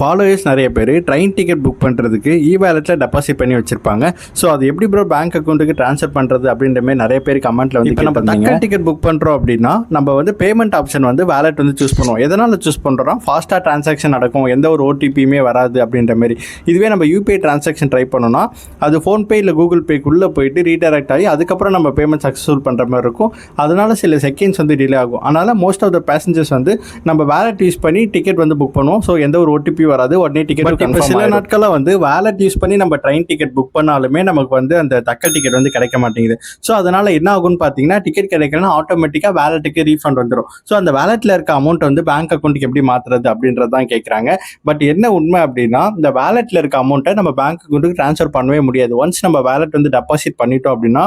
Followers நிறைய பேர் train ticket book பண்ணுறதுக்கு இ-வேலெட்டில் டெபாசிட் பண்ணி வச்சிருப்பாங்க. ஸோ அது எப்படி ப்ரோ பேங்க் அக்கௌண்ட்டுக்கு ட்ரான்ஸ்ஃபர் பண்ணுறது அப்படின்ற மாதிரி நிறைய பேர் கமெண்ட்டில் வந்து இப்போ நம்ம தக்கல் டிக்கெட் புக் பண்ணுறோம் அப்படின்னா நம்ம வந்து பேமெண்ட் ஆப்ஷன் வந்து வேலெட் வந்து சூஸ் பண்ணுவோம். எதனால் சூஸ் பண்ணுறோம்? ஃபாஸ்ட்டாக ட்ரான்சாக்ஷன் நடக்கும், எந்த ஒரு ஓடிபியுமே வராது அப்படின்ற மாதிரி. இதுவே நம்ம யூபிஐ ட்ரான்சாக்ஷன் ட்ரை பண்ணோம்னா அது ஃபோன்பே இல்லை கூகுள் பேக்குள்ளே போயிட்டு ரீடைரக்ட் ஆகி அதுக்கப்புறம் நம்ம பேமெண்ட் சக்ஸஸ்ஃபுல் பண்ணுற மாதிரி இருக்கும். அதனால் சில செகண்ட்ஸ் வந்து டிலே ஆகும். அதனால் மோஸ்ட் ஆஃப் த பேசஞ்சர்ஸ் வந்து நம்ம வேலெட் யூஸ் பண்ணி டிக்கெட் வந்து புக் பண்ணுவோம். ஸோ எந்த ஒரு ஓடிபி வராது, உடனே டிக்கெட். இப்போ சில நாட்களாக வந்து வேலெட் யூஸ் பண்ணி நம்ம ட்ரெயின் டிக்கெட் புக் பண்ணாலுமே நமக்கு வந்து அந்த தக்கல் டிக்கெட் வந்து கிடைக்க மாட்டேங்குது. ஸோ அதனால என்ன ஆகும்னு பார்த்தீங்கன்னா, டிக்கெட் கிடைக்கலன்னா ஆட்டோமேட்டிக்காக வேலெட்டுக்கு ரீஃபண்ட் வந்துடும். ஸோ அந்த வேலெட்டில் இருக்க அமௌண்ட் வந்து பேங்க் அக்கௌண்ட்டுக்கு எப்படி மாற்றுறது அப்படின்றது தான் கேட்குறாங்க. பட் என்ன உண்மை அப்படின்னா, இந்த வேலெட்டில் இருக்க அமௌண்ட்டை நம்ம பேங்க் அக்கௌண்ட்டுக்கு ட்ரான்ஸ்ஃபர் பண்ணவே முடியாது. ஒன்ஸ் நம்ம வேலெட் வந்து டெபாசிட் பண்ணிட்டோம் அப்படின்னா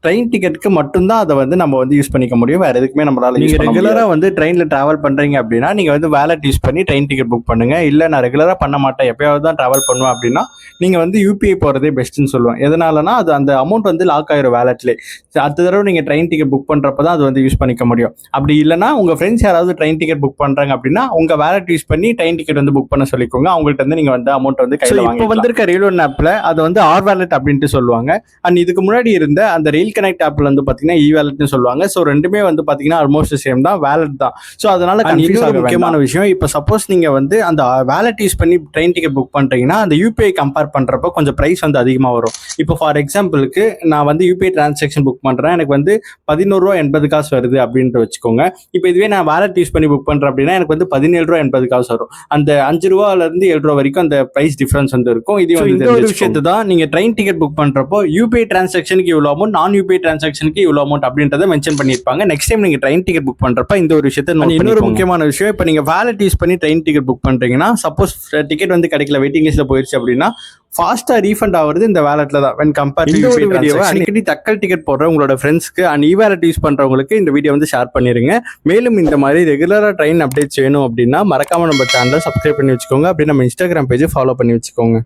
ட்ரெயின் டிக்கெட்டுக்கு மட்டும்தான் அதை வந்து நம்ம வந்து யூஸ் பண்ணிக்க முடியும். வேறு எதுக்குமே நம்மளால. நீங்கள் ரெகுலராக வந்து ட்ரெயினில் ட்ராவல் பண்ணுறீங்க அப்படின்னா நீங்கள் வந்து வேலெட் யூஸ் பண்ணி ட்ரெயின் டிக்கெட் புக் பண்ணுங்கள். இல்லை நான் ரெகுலராக பண்ண மாட்டேன், எப்பயாவது தான் ட்ராவல் பண்ணுவேன் அப்படின்னா நீங்கள் வந்து யூபிஐ போகிறதே பெஸ்ட்டுன்னு சொல்லுவேன். எதனாலனா அது அந்த அமௌண்ட் வந்து லாக் ஆயிரும் வேலெட்லேயே. அடுத்த தடவை நீங்கள் ட்ரெயின் டிக்கெட் புக் பண்ணுறப்ப தான் அது வந்து யூஸ் பண்ணிக்க முடியும். அப்படி இல்லைனா உங்கள் ஃப்ரெண்ட்ஸ் யாராவது ட்ரெயின் டிக்கெட் புக் பண்ணுறாங்க அப்படின்னா உங்கள் வேலெட் யூஸ் பண்ணி ட்ரெயின் டிக்கெட் வந்து புக் பண்ண சொல்லிக்கோங்க. அவங்கள்ட்ட வந்து நீங்கள் வந்து அமௌண்ட் வந்து கையில் வாங்கி. இப்போ வந்திருக்க ரயில்வே ஆப்பில் அது வந்து ஆர் வேலெட் அப்படின்ட்டு சொல்லுவாங்க. அண்ட் இதுக்கு முன்னாடி இருந்த அந்த ரயில் கனெக்ட் ஆப்பில் வந்து பார்த்தீங்கன்னா இ-வேலெட்னு சொல்லுவாங்க. ஸோ ரெண்டுமே வந்து பார்த்தீங்கன்னா ஆல்மோஸ்ட் சேம் தான், வேலெட் தான். ஸோ அதனால இன்னொரு முக்கியமான விஷயம், இப்போ சப்போஸ் நீங்கள் வந்து அந்த வேலெட் யூஸ் பண்ணி ட்ரெயின் டிக்கெட் புக் பண்ணுறீங்கன்னா அந்த யூபிஐ கம்பேர் பண்ணுறப்போ கொஞ்சம் ப்ரைஸ் வந்து அதிகமாக வரும். இப்போ ஃபார் எக்ஸாம்பிளுக்கு நான் வந்து யூபிஐ டிரான்சாக்ஷன் புக் பண்ணுறேன், எனக்கு வந்து ₹11.80 வருது அப்படின்ட்டு வச்சுக்கோங்க. இப்போ இதுவே நான் வேலெட் யூஸ் பண்ணி புக் பண்ணுறேன் அப்படின்னா எனக்கு வந்து ₹17.80 வரும். அந்த ₹5 7 வரைக்கும் அந்த ப்ரைஸ் டிஃபரன்ஸ் வந்து இருக்கும். இது வந்து ஒரு விஷயத்தை தான் நீங்கள் ட்ரெயின் டிக்கெட் புக் பண்ணுறப்போ யூபிஐ டிரான்சாக்ஷனுக்கு இவ்வளோ அமௌண்ட், நான் யூபிஐ டிரான்சாக்ஷனுக்கு இவ்வளோ அமௌண்ட் அப்படின்றத மென்ஷன் பண்ணியிருப்பாங்க. நெக்ஸ்ட் டைம் நீங்கள் ட்ரெயின் டிக்கெட் புக் பண்ணுறப்ப இந்த ஒரு விஷயத்தை. இன்னொரு முக்கியமான விஷயம், இப்போ நீங்கள் வேலெட் யூஸ் பண்ணி ட்ரெயின் டிக்கெட் புக் பண்ணுறீங்கன்னா சப்போஸ் டிக்கெட் வந்து கிடைக்கல, வெயிட்டிங் லிஸ்ட்டில் போயிடுச்சு அப்படின்னா ஃபாஸ்ட்டாக ரீஃபண்ட் ஆகுறது இந்த வேலெட்டில் தான். வென் கம்பேர் இந்த ஒரு வீடியோவை அடிக்கடி தக்கல் டிக்கெட் போடுற உங்களோட ஃப்ரெண்ட்ஸ்க்கு அண்ட் இ-வேலெட் யூஸ் பண்ணுறவங்களுக்கு இந்த வீடியோ வந்து ஷேர் பண்ணிடுங்க. மேலும் இந்த மாதிரி ரெகுலராக ட்ரெயின் அப்டேட்ஸ் வேணும் அப்படின்னா மறக்காமல் நம்ம சேனலை சப்ஸ்கிரைப் பண்ணி வச்சுக்கோங்க. அப்படி நம்ம இன்ஸ்டாகிராம் பேஜை ஃபாலோ பண்ணி வச்சுக்கோங்க.